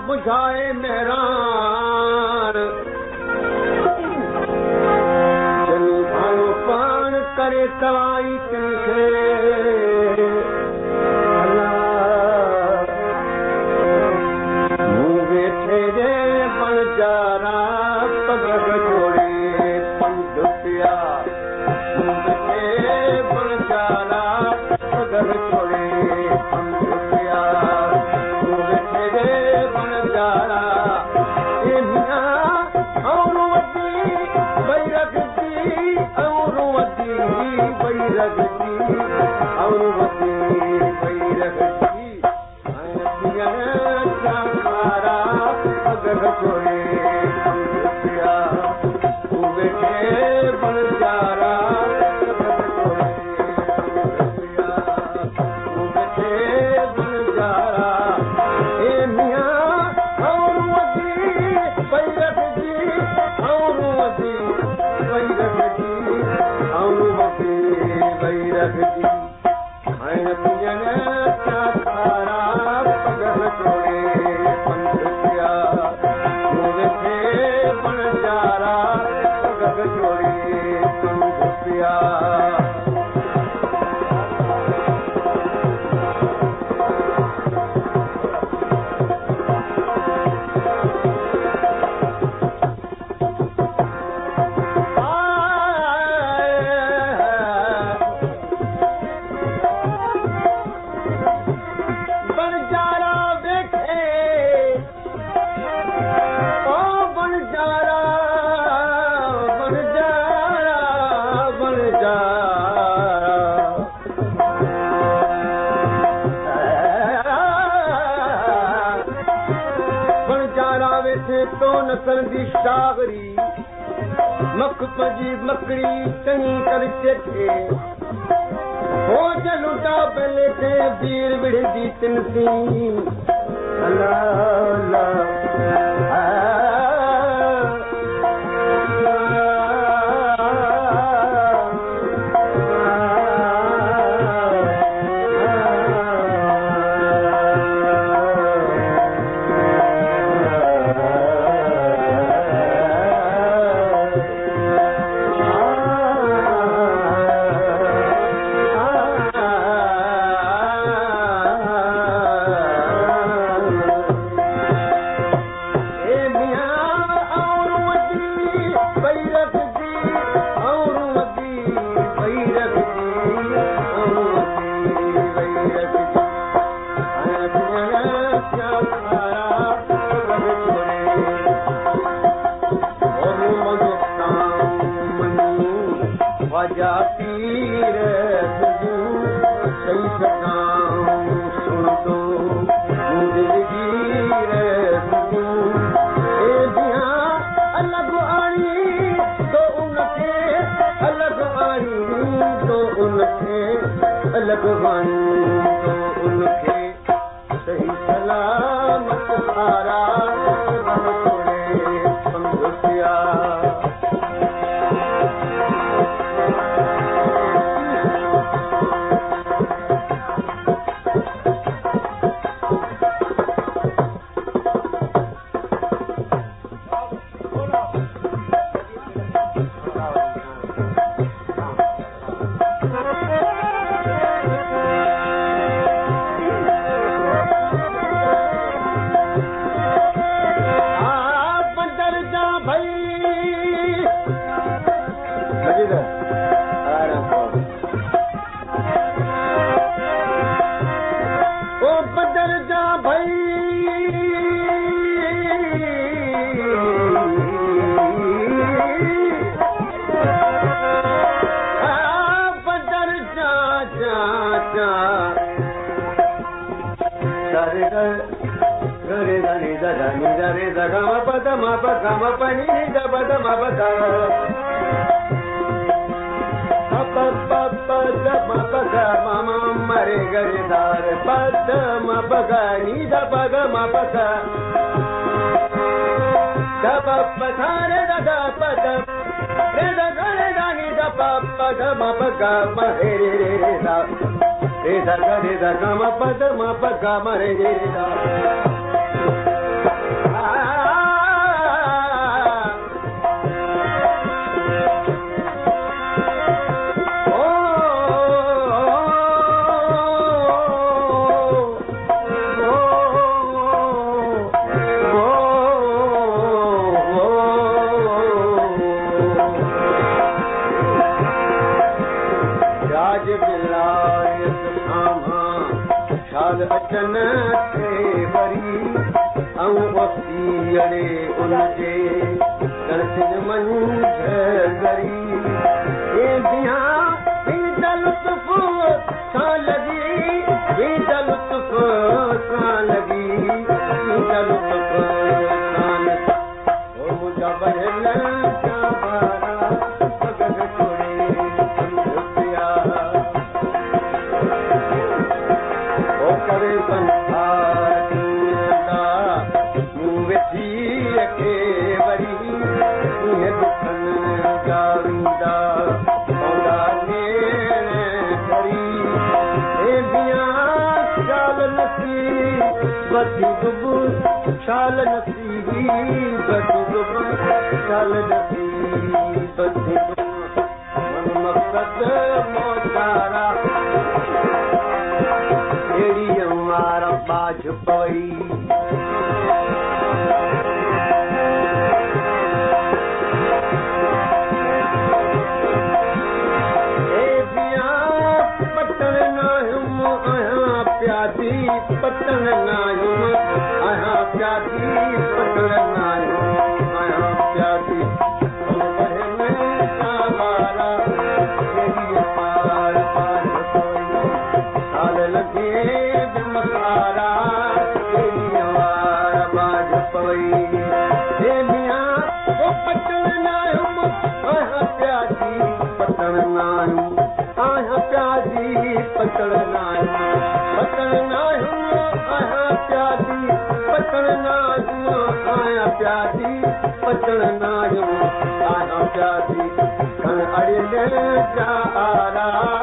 बुझाए मेहरान चली भायो पान करे तवाई तिनखे मुंह वेठे जे बणजारा पग जोड़े पंध पिया मुंह वेठे बणजारा पग जोड़े पंध पिया मुंह वेठे मक पजी मकड़ी चंगी कर चेठे हो जलूटा पहले थे वीर बिड़दी तिनसी चाचा सरे गरे దని దని रे गम पद म गम पनि द पद म पद प प प द म पद म मरे गरे दार पद म पद नि द पद म पद द प प रे द पद रे द गरे దని द प पद म पद म रे रे रे द रे द गरे द गम पद म पद म रे रे द अचन थे वरी ऐं वसीअड़े उनजे दर्शन मंझ गरी दिया लुत्फ सां लॻी लुत्फ सां लॻी लुत्फ सां मुंहिंजा बहिल शाल नसीबी शाल नसीबी मक़सद मोचारा अहिड़ी हमारा बाज पवई पटण नायुम आहियां प्यादी पटण नायुम आहियां प्यादी पटण नायुम आहियां प्यादी साल लॻे मसारा बाज पवई पटण नायुम आहियां प्यादी पटण नायुम आहियां प्यादी पटण नायुम पटण नायुम आहियां प्यादी पटण नायुम आहियां प्यादी पटण नायुम आहियां प्यादी अड़ियल जा आरा